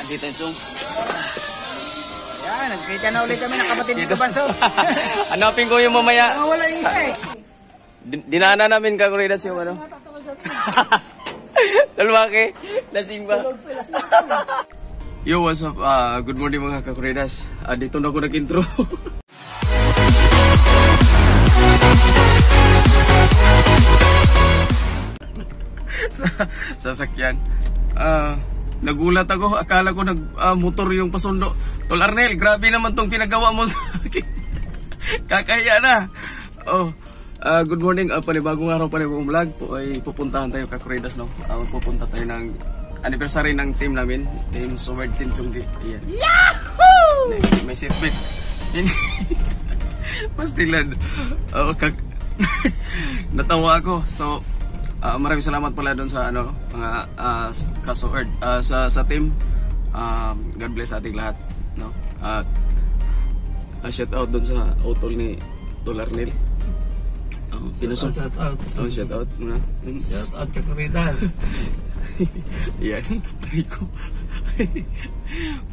Andito yung Chong. Yan, nagkita na ulit kami ng kapatid dito, Banso. Hanapin ko yung mamaya. Wala yung isa eh. Dinaanan namin Kakuridas yung ano. Talwake, lasing ba? Yo, what's up? Good morning mga Kakuridas. Dito na ako nag-intro. Sasakyan. Nagulat ako. Akala ko motor yung pasundo. Tol Arnel, grabe naman tong pinagawa mo sa akin. Kakahiya na. Oh, good morning. Panibagong araw, panibagong vlog po ay pupuntahan tayo Kakuridas, no? Pupunta tayo ng anniversary ng team namin. Team Sword Team Chunggi. Ayan. Yahoo! May seatbelt. Pastilan. Natawa ako. So, maraming salamat pala doon sa ano, mga ka-Sword sa team. God bless ating lahat, no? At shout out doon sa utol ni Tol Arnel. Pinasok. Shout out. Shout out muna. Shout out Kakuridas. Yan, Rico.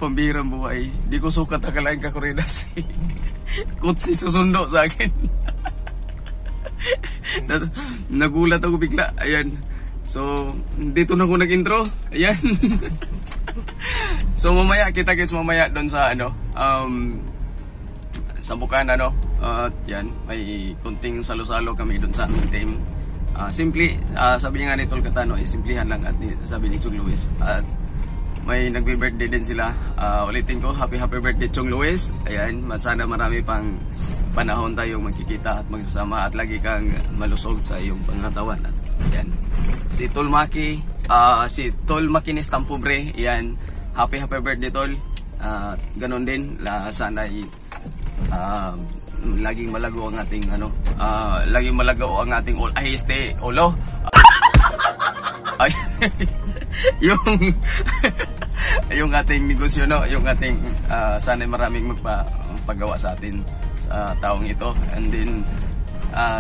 Pambirang buhay. Di ko sukat akalain Kakuridas. Kutsi susundo sa akin. Nagulat ako bigla. Ayan. So, dito na ako nag-intro. Ayan. So, mamaya, kita-kits mamaya doon sa ano, sa Bukana, no? Yan, may kunting salo-salo kami doon sa aming team. Simply, sabi nga ni Tol Katano, simplihan lang at sabi ni Chong Luis. At may nagbe-birthday din sila. Ulitin ko, happy birthday Chong Luis. Ayan, sana marami pang panahon tayong magkikita at magsasama at lagi kang malusog sa iyong pangatawan. At yan, si Tol Maki, si Tol Makinis Tampubre, yan, happy birthday Tol. Ganon din, sana'y laging malago ang ating ano, laging malago ang ating ulo. Ay, yung ating negosyo, no, yung ating sana'y maraming magpagawa sa atin sa taong ito. And then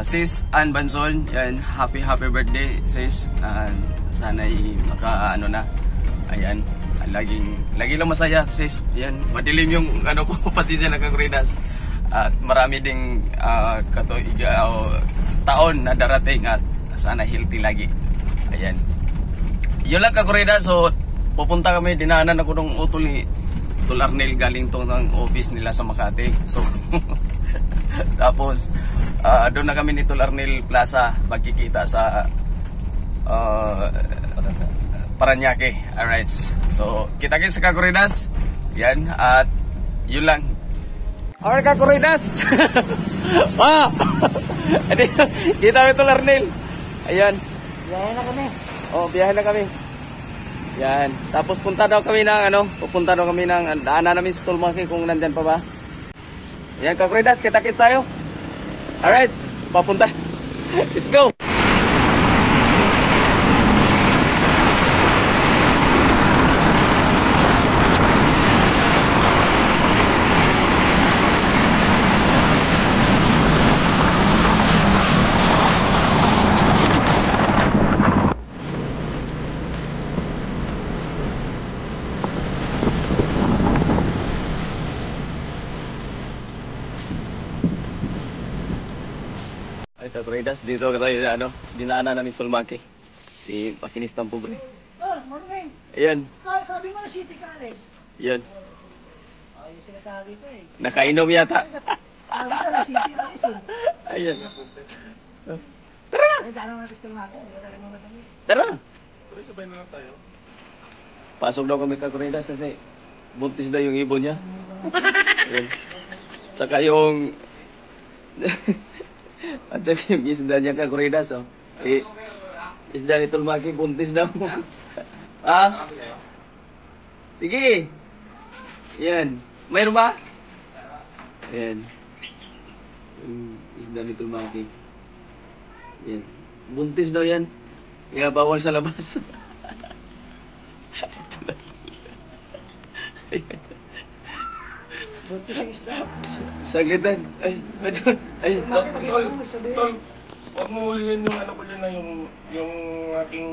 sis Ann Banson, yan, happy birthday sis. Sana'y ano na, ayan, laging lang masaya sis. Yan, madilim yung ano ko pasisya na Kakuridas. At marami ding taon na darating at sana healthy lagi. Ayan. Yun lang Kakuridas. So pupunta kami, dinaanan ako ng utol ni Tol Arnel galing tong ng office nila sa Makati. So tapos doon na kami ni Tol Arnel Plaza magkikita sa Paranaque. Alright. So kita-kits sa Kakuridas. Yan, at yun lang. Alright Kakuridas. Kita kami Tol Arnel. Ayan. Biyahe na kami. Oh, biyahe na kami. Yan. Tapos pupunta daw kami ng daanan namin sa Tol Maki kung nandyan pa ba. Yan Kakuridas, kita-kits tayo. Alright, papunta. Let's go. Kakuridas, dito tayo ano, dinaanan namin Sulmaki. Si Makinis Tampubre. Morning. Ayan. Sabi mo na City ka, Alex. Ayan. Yung sinasabi ko eh. Nakainom yata. Sabi ka na City Alex eh. Ayan. Tara na! Ay, daan natin sa Maki. Tara! Sabay na lang tayo. Pasok daw kami Kakuridas kasi buntis daw yung ibon niya. Ayan. Tsaka yung at saka yung isda niya Kakuridas, oh. Isda ni Tol Maki, buntis daw. Sige. Yan. Mayroon ba? Ayan. Isda ni Tol Maki. Yan. Buntis daw yan. Kaya bawal sa labas. Ito lang. Buntis ang isda. Saglitan. Ay. Tol, huwag mo ulihin yung ano ko dyan na yung aking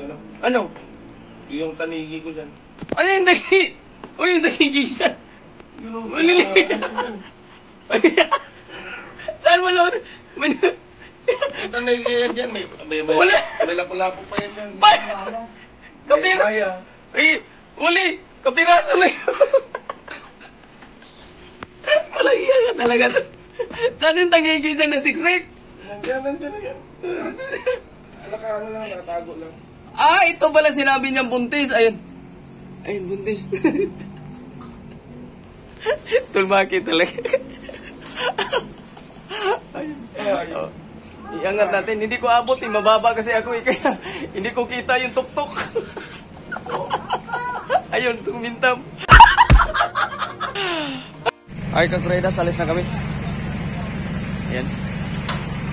ano? Ano? Yung tanigi ko dyan. Ano yung dagi? O yung dagigisan? Maliliit. Saan mo lord? Ito na yan dyan. Wala. May lapo-lapo pa yan dyan. Pats! Kapira! Kaya. Ay, uli! Kapiraso na yun! Malagyan ka talaga. Saan yung dagigisan na siksik? Nandiyan na yan. Ano lang, nakatago lang. Ah, ito pala sinabi niyang buntis. Ayun. Ayun, buntis. Tulmaki talaga. Ayun. Oh. Iangat natin. Hindi ko abot eh. Mababa kasi ako eh. Kaya hindi ko kita yung tuktok. Ayun, tumintam. Ay, kakreda, salis na kami. Ayan.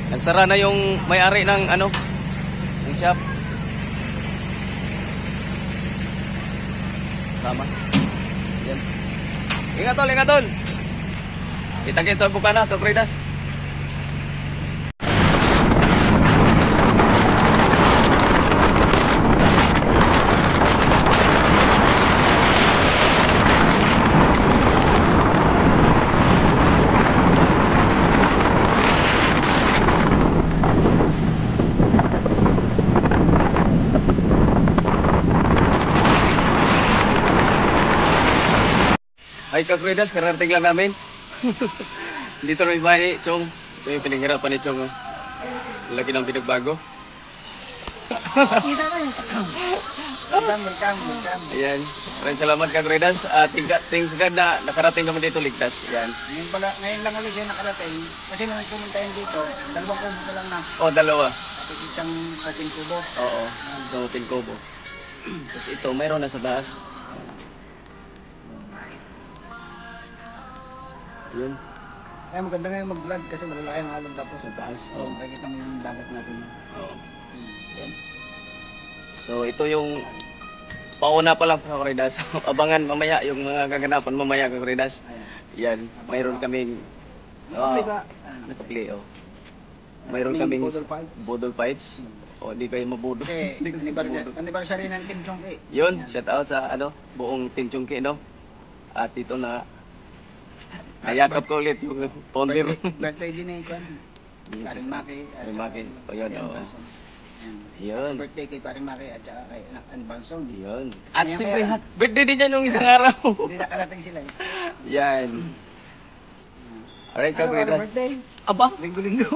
Nagsara na yung may-ari ng ano, ng shop. Sama. Ayan. Ingat tol, ingat tol. Kita kayo sa bukana, kakredas. Ay, kakredas, karating lang namin. Dito na yung bahay, Chong. Ito yung pinaghirapan ni Chong. Oh. Laki ng pinagbago. Kita tayo. Welcome. Ayan. Maraming salamat, kakredas. Thanks God na nakarating kami dito ligtas. Ayan. Ngayon lang ulit siya nakarating. Kasi nung pumunta yun dito, 2 kubo pa lang na. Oh, dalawa. At isang ating kubo. Oo. Sa Open Cobo. Tapos ito, mayroon na sa taas. Yun. Kaya maganda ngayon mag-vlog kasi malalaki ang alon tapos Sa taas. Oo, makikita mo yung dagat natin. Oo. Yan. So ito yung pauna pa lang kakredas. Abangan mamaya yung mga gaganapan mamaya kakredas. Yan. Mayroon kaming nakapli oh. Mayroon kaming bodol fights. O di kayo mabudol. Kasi anniversary ng Team Chongki. Yun, shout out sa ano, buong Team Chongki no. At ito na ayakap ko ulit yung founder. Birthday din eh, Kwan. Paring Maki. Paring Maki. O yun, o. Yun. Birthday kay Paring Maki at saka kay Anbanson. Yun. At siyempre, birthday din yan nung isang araw. Hindi nakarating sila eh. Yan. Alright, kakredas. Birthday? Aba? Linggo-linggo.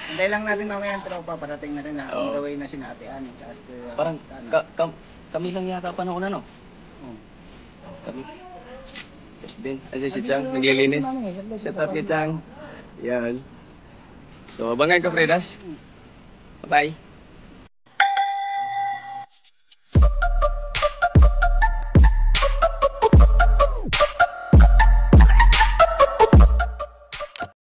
Hintay lang natin mamaya ang tropa. Parating na rin na. On the way na sinatian. Parang kami lang yata panahon no? Kami. Yes din. Ayan si Chang, naglilinis. Shout out kay Chang. Yan. So, abangan ka, Fredas. Bye-bye.